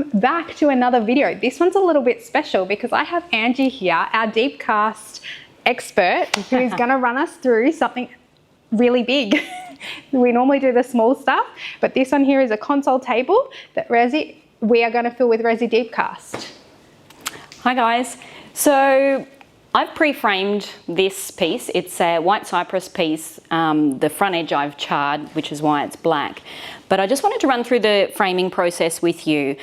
welcome back to another video. This one's a little bit special because I have Angie here, our Deep Cast expert, who is going to run us through something really big. We normally do the small stuff, but this one here is a console table that we are going to fill with Resi Deep Cast. Hi guys. So I've pre-framed this piece. It's a white cypress piece. The front edge I've charred, which is why it's black. But I just wanted to run through the framing process with you.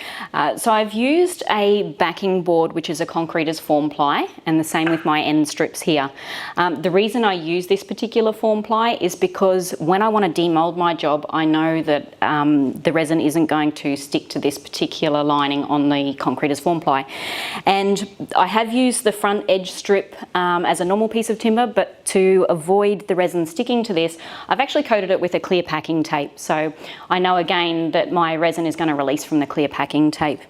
So I've used a backing board, which is a concreter's form ply, and the same with my end strips here. The reason I use this particular form ply is because when I want to demold my job, I know that the resin isn't going to stick to this particular lining on the concreter's form ply. And I have used the front edge strip as a normal piece of timber, but to avoid the resin sticking to this, I've actually coated it with a clear packing tape. So I know again that my resin is going to release from the clear packing tape.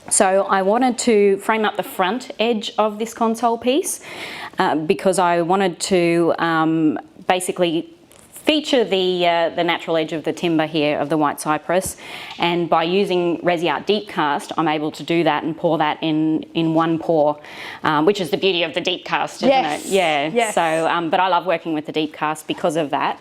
So I wanted to frame up the front edge of this console piece because I wanted to basically feature the natural edge of the timber here of the white cypress, and by using ResiArt Deep Cast I'm able to do that and pour that in one pour, which is the beauty of the Deep Cast, isn't it? Yeah. Yes. So but I love working with the Deep Cast because of that.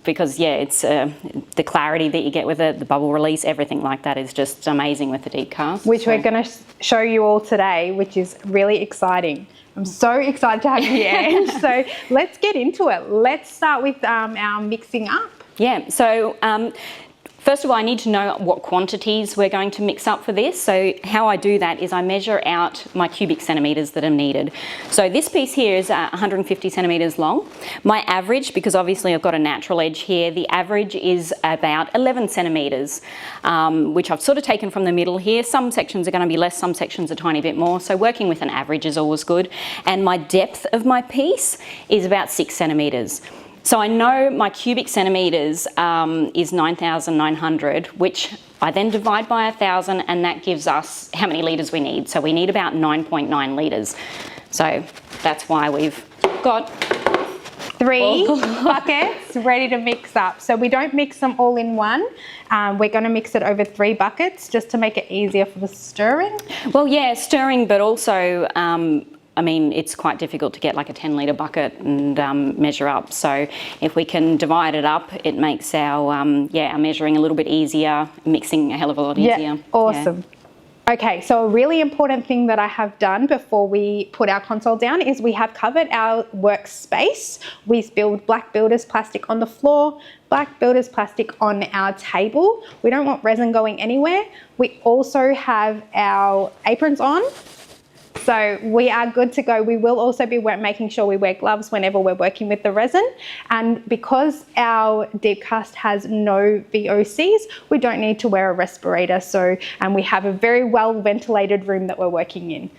Because yeah, it's the clarity that you get with it, the bubble release, everything like that is just amazing with the Deep Cast. Which we're going to show you all today, which is really exciting. I'm so excited to have you here, Ange. So let's get into it. Let's start with our mixing up. Yeah, so first of all, I need to know what quantities we're going to mix up for this. So how I do that is I measure out my cubic centimetres that are needed. So this piece here is 150 centimetres long. My average, because obviously I've got a natural edge here, the average is about 11 centimetres, which I've sort of taken from the middle here. Some sections are going to be less, some sections a tiny bit more. So working with an average is always good. And my depth of my piece is about 6 centimetres. So I know my cubic centimetres is 9,900, which I then divide by 1,000, and that gives us how many litres we need. So we need about 9.9 litres. So that's why we've got 3 buckets ready to mix up. So we don't mix them all in one. We're going to mix it over 3 buckets just to make it easier for the stirring. Well, yeah, stirring, but also I mean, it's quite difficult to get like a 10-litre bucket and measure up. So if we can divide it up, it makes our measuring a little bit easier, mixing a hell of a lot easier. Yeah, awesome. Yeah. Okay, so a really important thing that I have done before we put our console down is we have covered our workspace. We spilled black builder's plastic on the floor, black builder's plastic on our table. We don't want resin going anywhere. We also have our aprons on. So we are good to go. We will also be making sure we wear gloves whenever we're working with the resin. And because our Deep Cast has no VOCs, we don't need to wear a respirator. And we have a very well ventilated room that we're working in.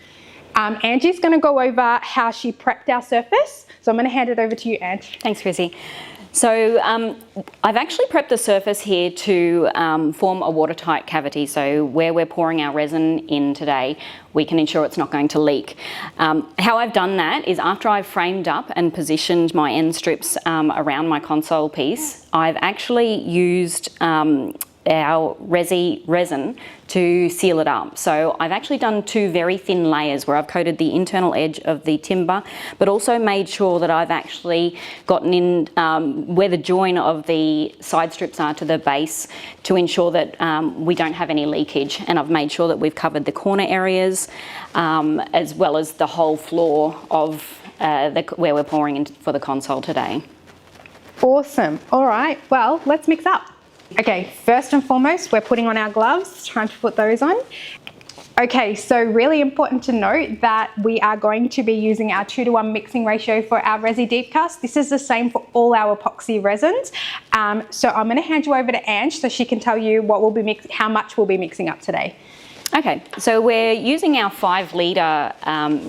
Angie's going to go over how she prepped our surface. So I'm going to hand it over to you, Ange. Thanks, Resi. So I've actually prepped the surface here to form a watertight cavity. So where we're pouring our resin in today, we can ensure it's not going to leak. How I've done that is after I've framed up and positioned my end strips around my console piece, I've actually used our Resi resin to seal it up. So I've actually done 2 very thin layers where I've coated the internal edge of the timber, but also made sure that I've actually gotten in where the join of the side strips are to the base to ensure that we don't have any leakage. And I've made sure that we've covered the corner areas as well as the whole floor of where we're pouring in for the console today. Awesome. All right, well, let's mix up. Okay, first and foremost, we're putting on our gloves, time to put those on. Okay, so really important to note that we are going to be using our 2:1 mixing ratio for our Resi Deep Cast. This is the same for all our epoxy resins. So I'm going to hand you over to Ange so she can tell you what we'll be how much we'll be mixing up today. Okay, so we're using our 5 litre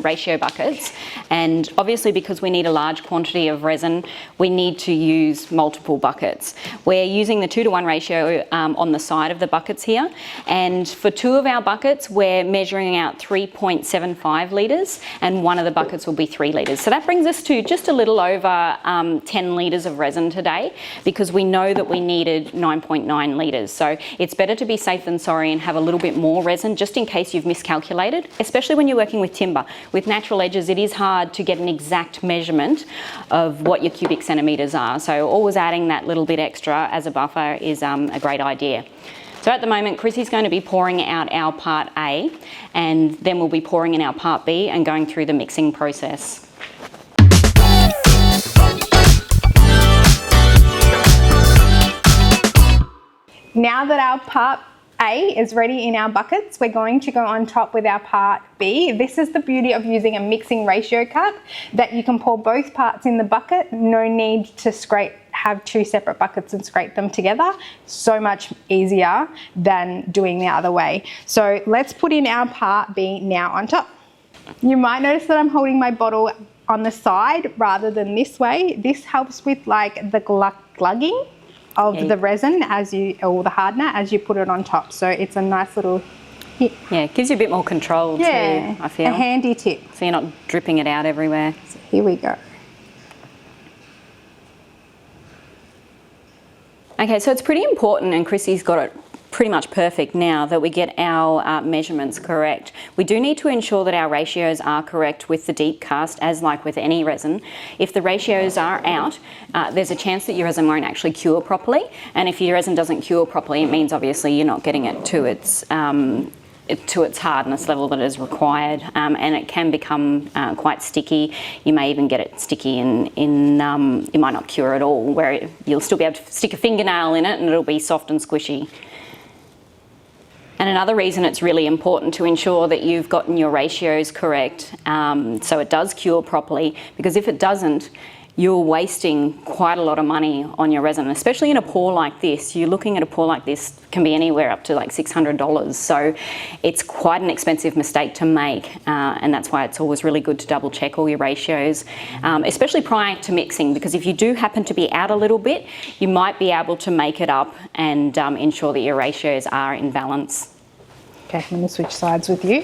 ratio buckets, and obviously because we need a large quantity of resin, we need to use multiple buckets. We're using the 2:1 ratio on the side of the buckets here, and for 2 of our buckets, we're measuring out 3.75 litres, and 1 of the buckets will be 3 litres. So that brings us to just a little over 10 litres of resin today, because we know that we needed 9.9 litres. So it's better to be safe than sorry and have a little bit more resin, just in case you've miscalculated, especially when you're working with timber. With natural edges, it is hard to get an exact measurement of what your cubic centimetres are. So always adding that little bit extra as a buffer is a great idea. So at the moment, Chrissy's going to be pouring out our part A, and then we'll be pouring in our part B and going through the mixing process. Now that our part A is ready in our buckets, we're going to go on top with our part B. This is the beauty of using a mixing ratio cup, that you can pour both parts in the bucket. No need to have 2 separate buckets and scrape them together. So much easier than doing the other way. So let's put in our part B now on top. You might notice that I'm holding my bottle on the side rather than this way. This helps with like the glugging of the resin or the hardener as you put it on top. So it's a nice little hit. Yeah, it gives you a bit more control too, I feel. A handy tip. So you're not dripping it out everywhere. So here we go. Okay, so it's pretty important, and Chrissy's got it pretty much perfect now, that we get our measurements correct. We do need to ensure that our ratios are correct with the deep cast, as like with any resin. If the ratios are out, there's a chance that your resin won't actually cure properly, and if your resin doesn't cure properly, it means obviously you're not getting it to its hardness level that is required, and it can become quite sticky. You may even get it sticky and it might not cure at all, where you'll still be able to stick a fingernail in it and it'll be soft and squishy. And another reason it's really important to ensure that you've gotten your ratios correct, so it does cure properly, because if it doesn't, you're wasting quite a lot of money on your resin, especially in a pour like this. You're looking at a pour like this can be anywhere up to like $600. So it's quite an expensive mistake to make, and that's why it's always really good to double check all your ratios, especially prior to mixing, because if you do happen to be out a little bit, you might be able to make it up and ensure that your ratios are in balance. Okay, I'm going to switch sides with you.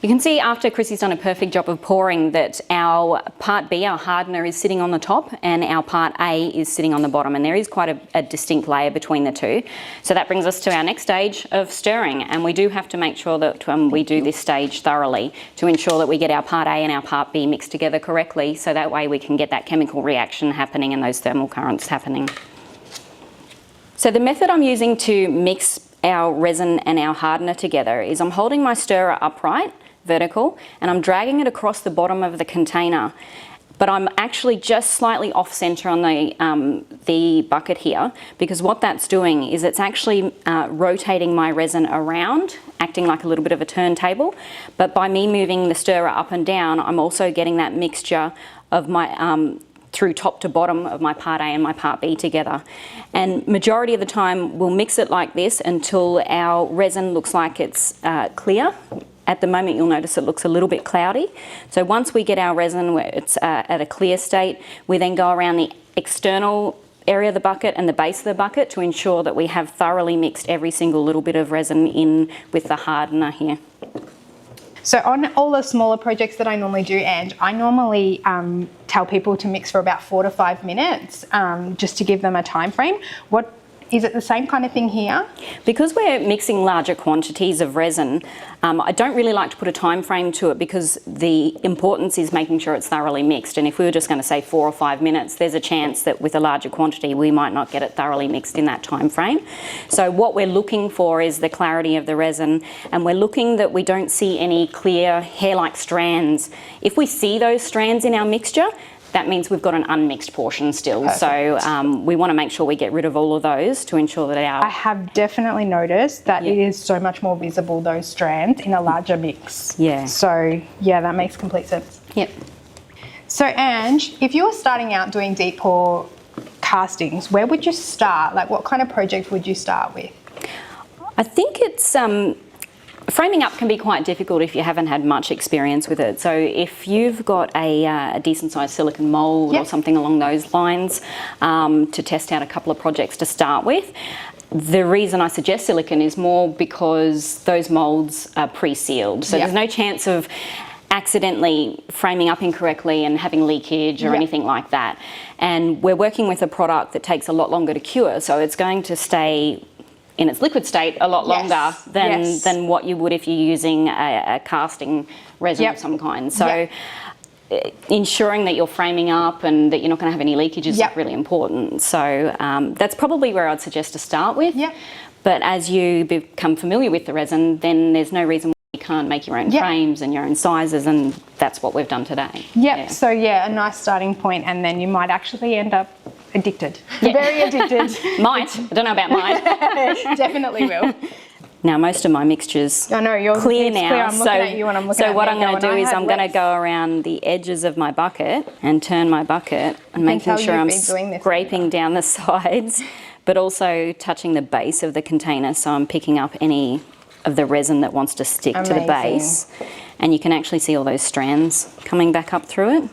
You can see after Chrissy's done a perfect job of pouring that our part B, our hardener, is sitting on the top and our part A is sitting on the bottom, and there is quite a distinct layer between the two. So that brings us to our next stage of stirring, and we do have to make sure that we do this stage thoroughly to ensure that we get our part A and our part B mixed together correctly, so that way we can get that chemical reaction happening and those thermal currents happening. So the method I'm using to mix our resin and our hardener together is I'm holding my stirrer upright, vertical, and I'm dragging it across the bottom of the container, but I'm actually just slightly off center on the bucket here, because what that's doing is it's actually rotating my resin around, acting like a little bit of a turntable. But by me moving the stirrer up and down, I'm also getting that mixture of my through top to bottom of my part A and my part B together. And majority of the time we'll mix it like this until our resin looks like it's clear. At the moment you'll notice it looks a little bit cloudy. So once we get our resin where it's at a clear state, we then go around the external area of the bucket and the base of the bucket to ensure that we have thoroughly mixed every single little bit of resin in with the hardener here. So on all the smaller projects that I normally do, and I normally tell people to mix for about 4 to 5 minutes, just to give them a time frame. Is it the same kind of thing here? Because we're mixing larger quantities of resin, I don't really like to put a time frame to it, because the importance is making sure it's thoroughly mixed. And if we were just going to say 4 or 5 minutes, there's a chance that with a larger quantity we might not get it thoroughly mixed in that time frame. So what we're looking for is the clarity of the resin, and we're looking that we don't see any clear hair-like strands. If we see those strands in our mixture, that means we've got an unmixed portion still. Perfect. So we want to make sure we get rid of all of those to ensure that our... I have definitely noticed that it is so much more visible, those strands, in a larger mix. Yeah. So yeah, that makes complete sense. Yep. So Ange, if you were starting out doing deep pour castings, where would you start? Like what kind of project would you start with? I think it's framing up can be quite difficult if you haven't had much experience with it. So if you've got a decent sized silicone mould or something along those lines, to test out a couple of projects to start with, the reason I suggest silicone is more because those moulds are pre-sealed. So there's no chance of accidentally framing up incorrectly and having leakage or anything like that. And we're working with a product that takes a lot longer to cure, so it's going to stay in its liquid state a lot longer than what you would if you're using a casting resin of some kind. So ensuring that you're framing up and that you're not going to have any leakage is really important. So that's probably where I'd suggest to start with. But as you become familiar with the resin, then there's no reason why you can't make your own frames and your own sizes, and that's what we've done today. So a nice starting point, and then you might actually end up addicted. Very addicted. Might. I don't know about mine. Definitely will. Now most of my mixture's clear now. Clear. I'm looking at you and I'm looking at what I'm going to do is I'm going to go around the edges of my bucket and turn my bucket and making sure I'm scraping down the sides, but also touching the base of the container, so I'm picking up any of the resin that wants to stick to the base. And you can actually see all those strands coming back up through it.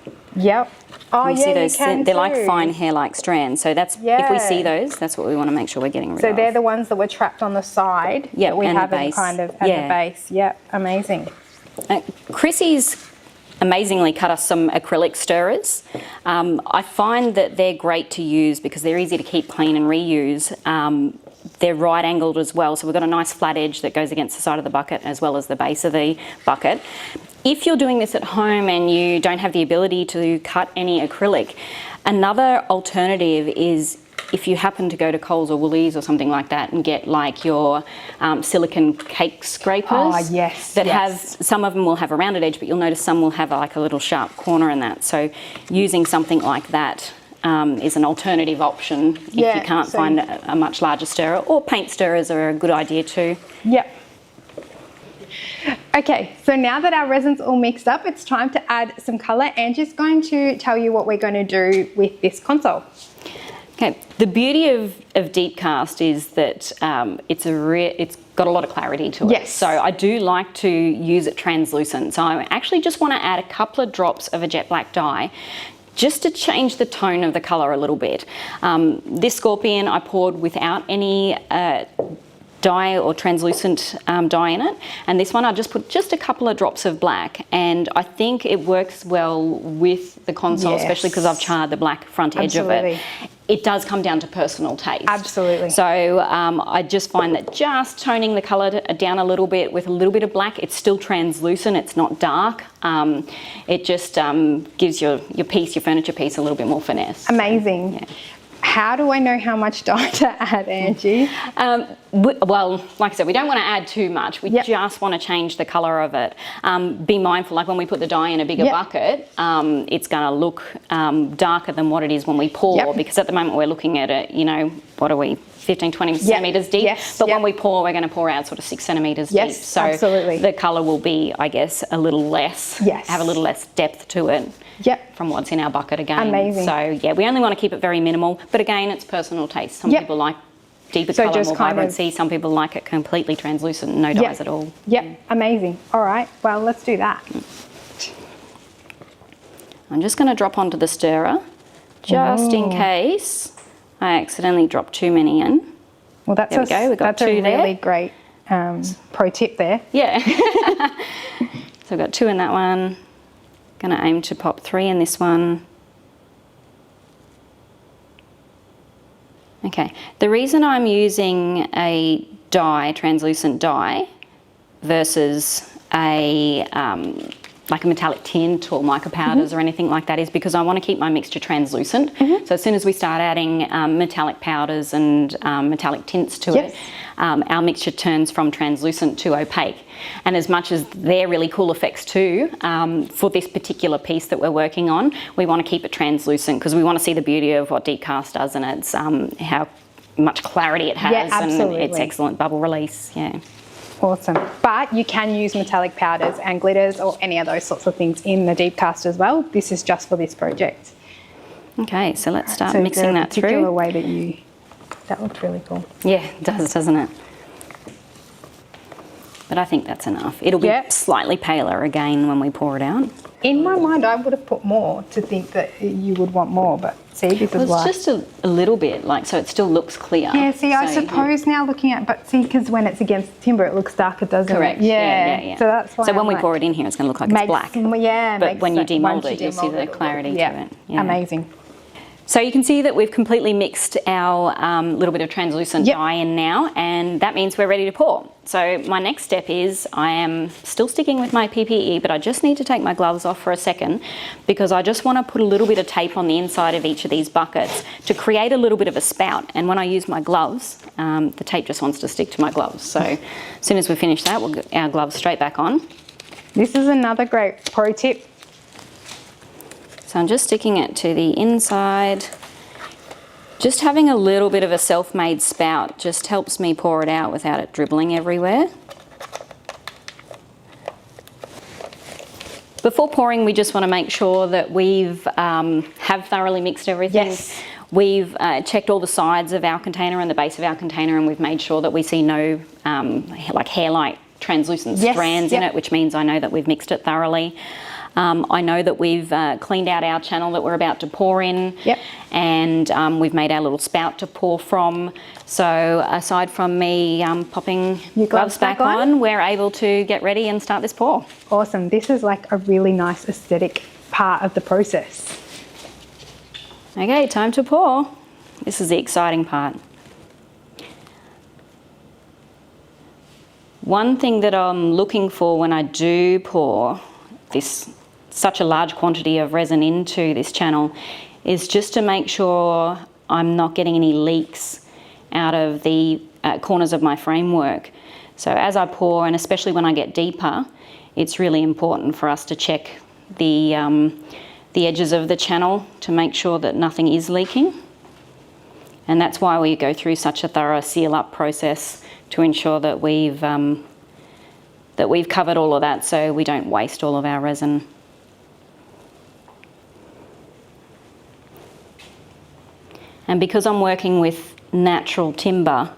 Oh, you see those, you can they're like fine hair-like strands. So that's if we see those, that's what we want to make sure we're getting rid of. So they're the ones that were trapped on the side. That we haven't base. kind of at the base. Amazing. Chrissy's amazingly cut us some acrylic stirrers. I find that they're great to use because they're easy to keep clean and reuse. They're right angled as well, so we've got a nice flat edge that goes against the side of the bucket as well as the base of the bucket. If you're doing this at home and you don't have the ability to cut any acrylic, another alternative is if you happen to go to Coles or Woolies or something like that and get like your silicone cake scrapers that have, some of them will have a rounded edge, but you'll notice some will have like a little sharp corner in that. So using something like that is an alternative option if you can't find a much larger stirrer, or paint stirrers are a good idea too. Okay, so now that our resin's all mixed up, it's time to add some colour. Angie's going to tell you what we're going to do with this console. Okay, the beauty of Deep Cast is that it's got a lot of clarity to it. So I do like to use it translucent. So I actually just want to add a couple of drops of a jet black dye just to change the tone of the colour a little bit. This scorpion I poured without any dye or translucent dye in it, and this one I just put just a couple of drops of black, and I think it works well with the console, especially because I've charred the black front edge of it. It does come down to personal taste. So I just find that just toning the colour down a little bit with a little bit of black, it's still translucent, it's not dark. It just gives your piece, your furniture piece, a little bit more finesse. Amazing. How do I know how much dye to add, Angie? Well, like I said, we don't want to add too much. We just want to change the colour of it. Be mindful, like when we put the dye in a bigger bucket, it's going to look darker than what it is when we pour, because at the moment we're looking at it, you know, what are we, 15, 20 centimetres deep? But when we pour, we're going to pour out sort of 6 centimetres deep. So the colour will be, I guess, a little less, have a little less depth to it. From what's in our bucket again. So yeah, we only want to keep it very minimal, but again, it's personal taste. Some people like deeper colour, more vibrancy. Some people like it completely translucent, no dyes at all. Amazing. All right, well, let's do that. I'm just going to drop onto the stirrer, just in case I accidentally drop too many in. Well, that's there we go. We've got two there. Really great pro tip there. So I've got 2 in that one. Going to aim to pop 3 in this one. Okay, the reason I'm using a dye, translucent dye, versus a like a metallic tint or mica powders or anything like that is because I want to keep my mixture translucent. So as soon as we start adding metallic powders and metallic tints to it, our mixture turns from translucent to opaque. And as much as they're really cool effects too, for this particular piece that we're working on, we want to keep it translucent because we want to see the beauty of what Deep Cast does, and it's how much clarity it has and its excellent bubble release. Awesome. But you can use metallic powders and glitters or any of those sorts of things in the Deep Cast as well. This is just for this project. Okay, so let's start mixing that through. The particular way that that looks really cool. Yeah, it does, doesn't it? but I think that's enough. It'll be Yep. slightly paler again when we pour it out. In my mind, I would have put more to think that you would want more, but see, this is Well, why. it's just a little bit, like, so it still looks clear. Yeah, see, I So, suppose now looking at, but see, because when it's against timber, it looks darker, doesn't Correct. it? Yeah. So that's why. So when I'm we like, pour it in here, it's going to look like it's black. Yeah, But makes when you sense. demold Once it, you'll see demold the it'll clarity look- to it. Yeah. Amazing. So you can see that we've completely mixed our little bit of translucent Yep. dye in now, and that means we're ready to pour. So my next step is I am still sticking with my PPE, but I just need to take my gloves off for a second because I just want to put a little bit of tape on the inside of each of these buckets to create a little bit of a spout. And when I use my gloves, the tape just wants to stick to my gloves. So as soon as we finish that, we'll get our gloves straight back on. This is another great pro tip. So I'm just sticking it to the inside. Just having a little bit of a self-made spout just helps me pour it out without it dribbling everywhere. Before pouring, we just want to make sure that we've have thoroughly mixed everything. Yes. We've checked all the sides of our container and the base of our container, and we've made sure that we see no like hair-like translucent Yes, strands in yep. it, which means I know that we've mixed it thoroughly. I know that we've cleaned out our channel that we're about to pour in, Yep. and we've made our little spout to pour from. So aside from me popping Your gloves gloves back back on, we're able to get ready and start this pour. Awesome. This is like a really nice aesthetic part of the process. Okay, time to pour. This is the exciting part. One thing that I'm looking for when I do pour this such a large quantity of resin into this channel is just to make sure I'm not getting any leaks out of the corners of my framework. So as I pour, and especially when I get deeper, it's really important for us to check the edges of the channel to make sure that nothing is leaking. And that's why we go through such a thorough seal up process to ensure that we've covered all of that so we don't waste all of our resin. And because I'm working with natural timber,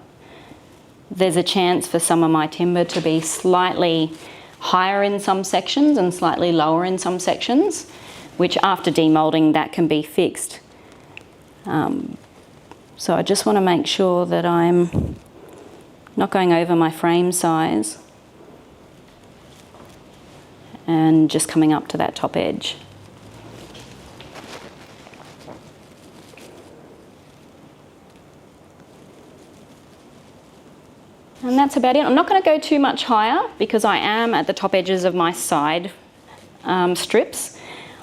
there's a chance for some of my timber to be slightly higher in some sections and slightly lower in some sections, which after demoulding that can be fixed. So I just want to make sure that I'm not going over my frame size and just coming up to that top edge. And that's about it. I'm not going to go too much higher because I am at the top edges of my side strips.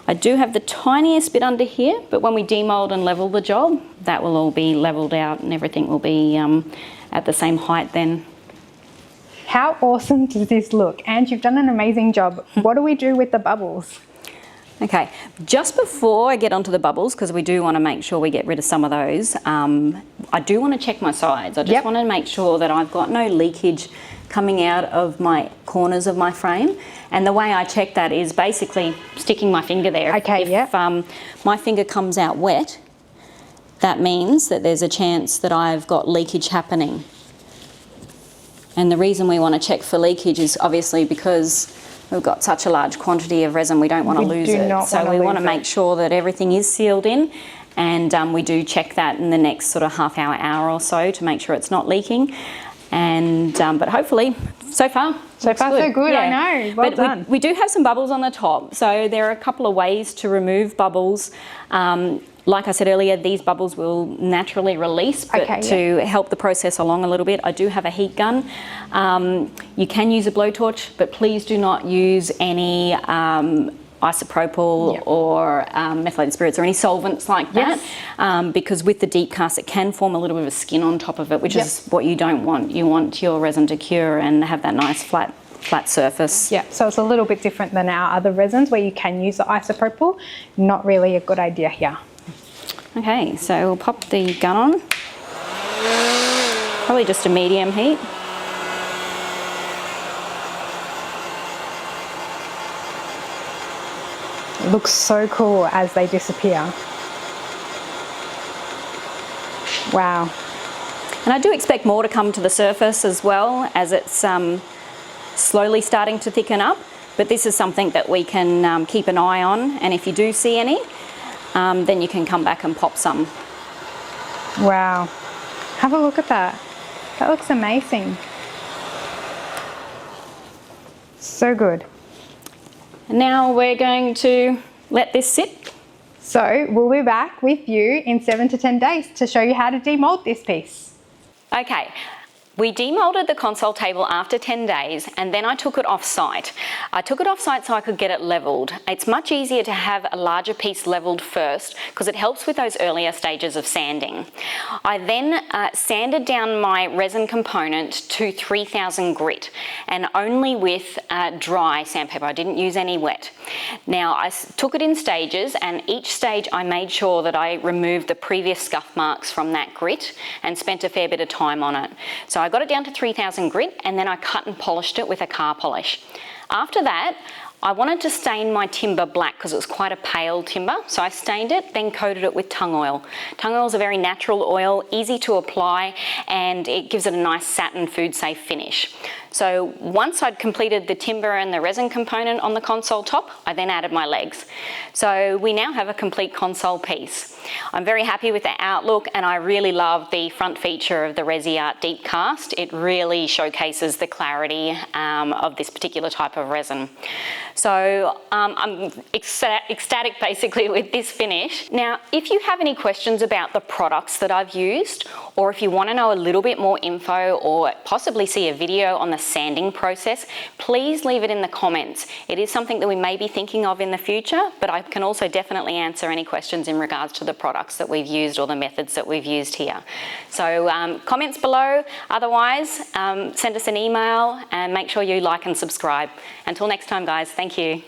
I do have the tiniest bit under here, but when we demold and level the job, that will all be leveled out and everything will be at the same height then. How awesome does this look? And you've done an amazing job. What do we do with the bubbles? Okay, just before I get onto the bubbles, because we do want to make sure we get rid of some of those, I do want to check my sides. I just want to make sure that I've got no leakage coming out of my corners of my frame. And the way I check that is basically sticking my finger there. Okay, if my finger comes out wet, that means that there's a chance that I've got leakage happening. And the reason we want to check for leakage is obviously because we've got such a large quantity of resin, we don't want to lose it. So we want to make sure that everything is sealed in, and we do check that in the next sort of half hour or so to make sure it's not leaking. And but hopefully, so far so good. Yeah. I know. Well done. We do have some bubbles on the top, so there are a couple of ways to remove bubbles. Like I said earlier, these bubbles will naturally release, but to help the process along a little bit, I do have a heat gun. You can use a blowtorch, but please do not use any isopropyl or methylated spirits or any solvents like that, because with the deep cast it can form a little bit of a skin on top of it, which is what you don't want. You want your resin to cure and have that nice flat surface. Yeah, so it's a little bit different than our other resins where you can use the isopropyl. Not really a good idea here. Okay, so we'll pop the gun on. Probably just a medium heat. It looks so cool as they disappear. Wow. And I do expect more to come to the surface as well, as it's slowly starting to thicken up, but this is something that we can keep an eye on, and if you do see any, then you can come back and pop some. Wow, have a look at that. That looks amazing. So good. And now we're going to let this sit. So we'll be back with you in 7 to 10 days to show you how to demold this piece. Okay. We demolded the console table after 10 days and then I took it off site. I took it off site so I could get it leveled. It's much easier to have a larger piece leveled first because it helps with those earlier stages of sanding. I then sanded down my resin component to 3000 grit and only with dry sandpaper. I didn't use any wet. Now I took it in stages, and each stage I made sure that I removed the previous scuff marks from that grit and spent a fair bit of time on it. So I got it down to 3000 grit and then I cut and polished it with a car polish. After that, I wanted to stain my timber black because it was quite a pale timber, so I stained it, then coated it with tung oil. Tung oil is a very natural oil, easy to apply, and it gives it a nice satin food safe finish. So once I'd completed the timber and the resin component on the console top, I then added my legs. So we now have a complete console piece. I'm very happy with the outlook, and I really love the front feature of the ResiArt Deep Cast. It really showcases the clarity of this particular type of resin. So I'm ecstatic basically with this finish. Now, if you have any questions about the products that I've used, or if you want to know a little bit more info or possibly see a video on the sanding process, please leave it in the comments. It is something that we may be thinking of in the future, but I can also definitely answer any questions in regards to the products that we've used or the methods that we've used here. So comments below. Otherwise, send us an email and make sure you like and subscribe. Until next time, guys, thank you.